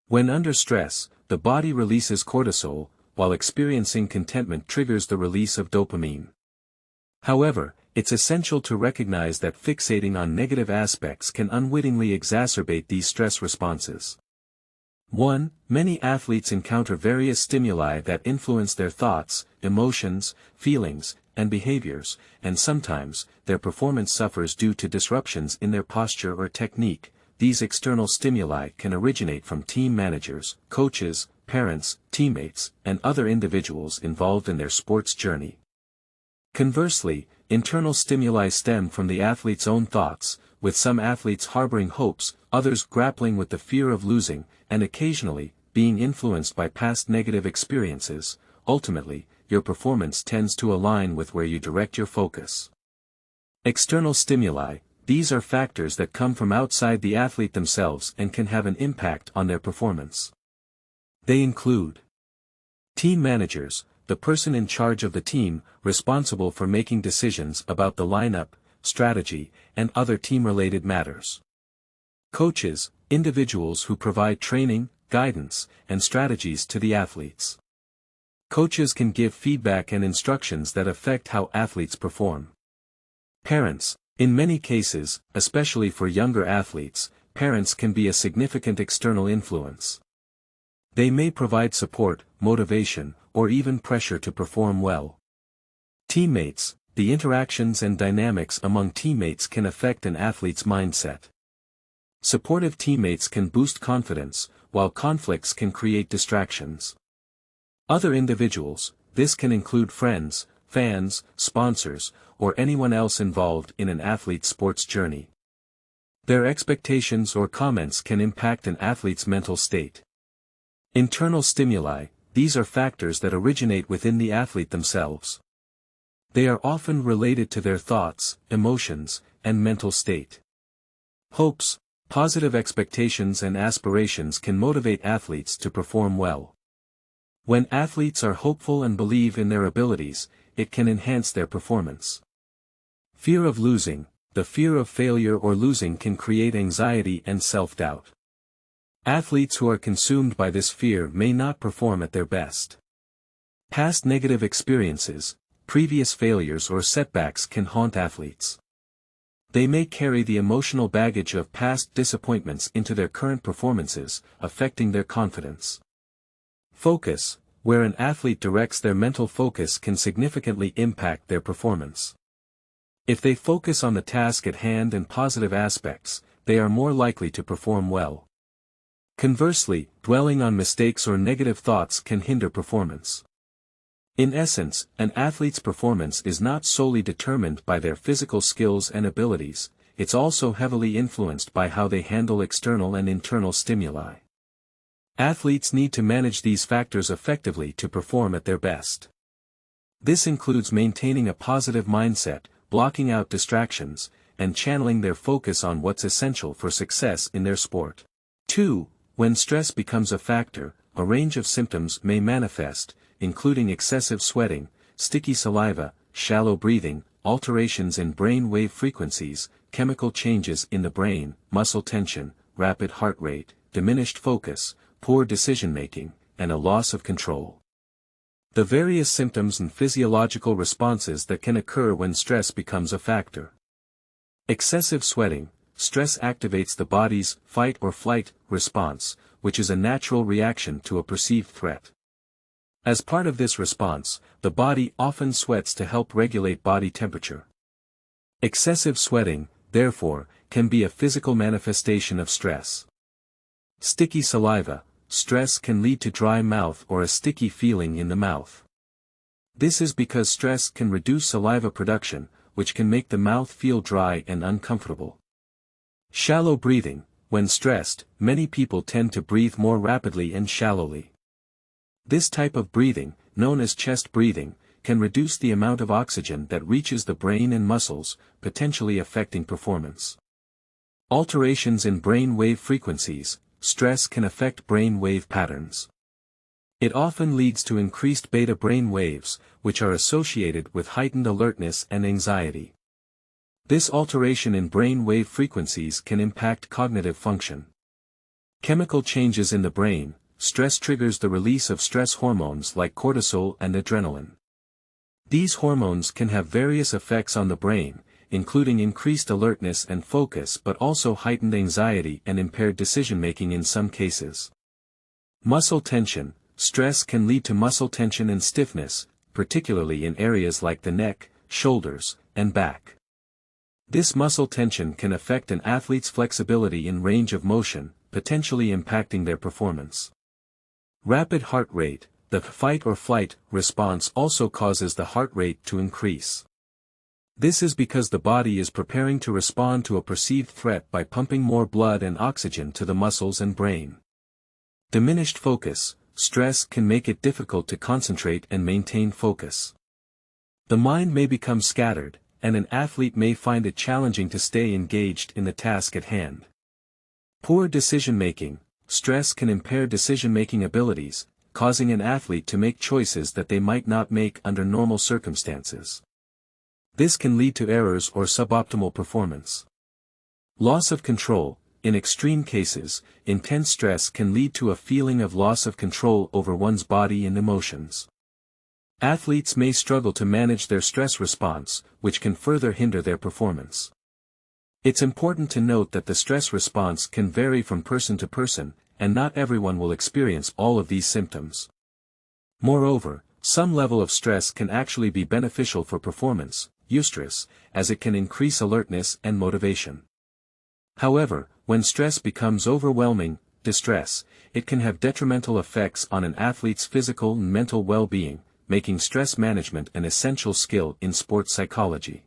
When under stress, the body releases cortisol, while experiencing contentment triggers the release of dopamine. However, it's essential to recognize that fixating on negative aspects can unwittingly exacerbate these stress responses. 1. Many athletes encounter various stimuli that influence their thoughts, emotions, feelings, and behaviors, and sometimes, their performance suffers due to disruptions in their posture or technique. These external stimuli can originate from team managers, coaches, parents, teammates, and other individuals involved in their sports journey. Conversely, internal stimuli stem from the athlete's own thoughts, with some athletes harboring hopes, others grappling with the fear of losing, and occasionally, being influenced by past negative experiences. Ultimately, your performance tends to align with where you direct your focus. External stimuli. These are factors that come from outside the athlete themselves and can have an impact on their performance. They include team managers, the person in charge of the team, responsible for making decisions about the lineup, strategy, and other team-related matters. Coaches, individuals who provide training, guidance, and strategies to the athletes. Coaches can give feedback and instructions that affect how athletes perform. Parents. In many cases, especially for younger athletes, parents can be a significant external influence. They may provide support, motivation, or even pressure to perform well. Teammates. The interactions and dynamics among teammates can affect an athlete's mindset. Supportive teammates can boost confidence, while conflicts can create distractions. Other individuals. This can include friends, fans, sponsors, or anyone else involved in an athlete's sports journey. Their expectations or comments can impact an athlete's mental state. Internal stimuli. These are factors that originate within the athlete themselves. They are often related to their thoughts, emotions, and mental state. Hopes. Positive expectations and aspirations can motivate athletes to perform well. When athletes are hopeful and believe in their abilities, it can enhance their performance. Fear of losing. The fear of failure or losing can create anxiety and self-doubt. Athletes who are consumed by this fear may not perform at their best. Past negative experiences, previous failures or setbacks can haunt athletes. They may carry the emotional baggage of past disappointments into their current performances, affecting their confidence. Focus. Where an athlete directs their mental focus can significantly impact their performance. If they focus on the task at hand and positive aspects, they are more likely to perform well. Conversely, dwelling on mistakes or negative thoughts can hinder performance. In essence, an athlete's performance is not solely determined by their physical skills and abilities, it's also heavily influenced by how they handle external and internal stimuli. Athletes need to manage these factors effectively to perform at their best. This includes maintaining a positive mindset, blocking out distractions, and channeling their focus on what's essential for success in their sport. 2. When stress becomes a factor, a range of symptoms may manifest, including excessive sweating, sticky saliva, shallow breathing, alterations in brain wave frequencies, chemical changes in the brain, muscle tension, rapid heart rate, diminished focus, poor decision-making, and a loss of control. The various symptoms and physiological responses that can occur when stress becomes a factor. Excessive sweating. Stress activates the body's fight or flight response, which is a natural reaction to a perceived threat. As part of this response, the body often sweats to help regulate body temperature. Excessive sweating, therefore, can be a physical manifestation of stress. Sticky saliva. Stress can lead to dry mouth or a sticky feeling in the mouth. This is because stress can reduce saliva production, which can make the mouth feel dry and uncomfortable. Shallow breathing. When stressed, many people tend to breathe more rapidly and shallowly. This type of breathing, known as chest breathing, can reduce the amount of oxygen that reaches the brain and muscles, potentially affecting performance. Alterations in brain wave frequencies. Stress can affect brain wave patterns. It often leads to increased beta brain waves, which are associated with heightened alertness and anxiety. This alteration in brain wave frequencies can impact cognitive function. Chemical changes in the brain. Stress triggers the release of stress hormones like cortisol and adrenaline. These hormones can have various effects on the brain, including increased alertness and focus, but also heightened anxiety and impaired decision-making in some cases. Muscle tension. Stress can lead to muscle tension and stiffness, particularly in areas like the neck, shoulders, and back. This muscle tension can affect an athlete's flexibility and range of motion, potentially impacting their performance. Rapid heart rate. The fight or flight response also causes the heart rate to increase. This is because the body is preparing to respond to a perceived threat by pumping more blood and oxygen to the muscles and brain. Diminished focus. Stress can make it difficult to concentrate and maintain focus. The mind may become scattered, and an athlete may find it challenging to stay engaged in the task at hand. Poor decision-making. Stress can impair decision-making abilities, causing an athlete to make choices that they might not make under normal circumstances. This can lead to errors or suboptimal performance. Loss of control. In extreme cases, intense stress can lead to a feeling of loss of control over one's body and emotions. Athletes may struggle to manage their stress response, which can further hinder their performance. It's important to note that the stress response can vary from person to person, and not everyone will experience all of these symptoms. Moreover, some level of stress can actually be beneficial for performance, eustress, as it can increase alertness and motivation. However, when stress becomes overwhelming, distress, it can have detrimental effects on an athlete's physical and mental well-being, making stress management an essential skill in sports psychology.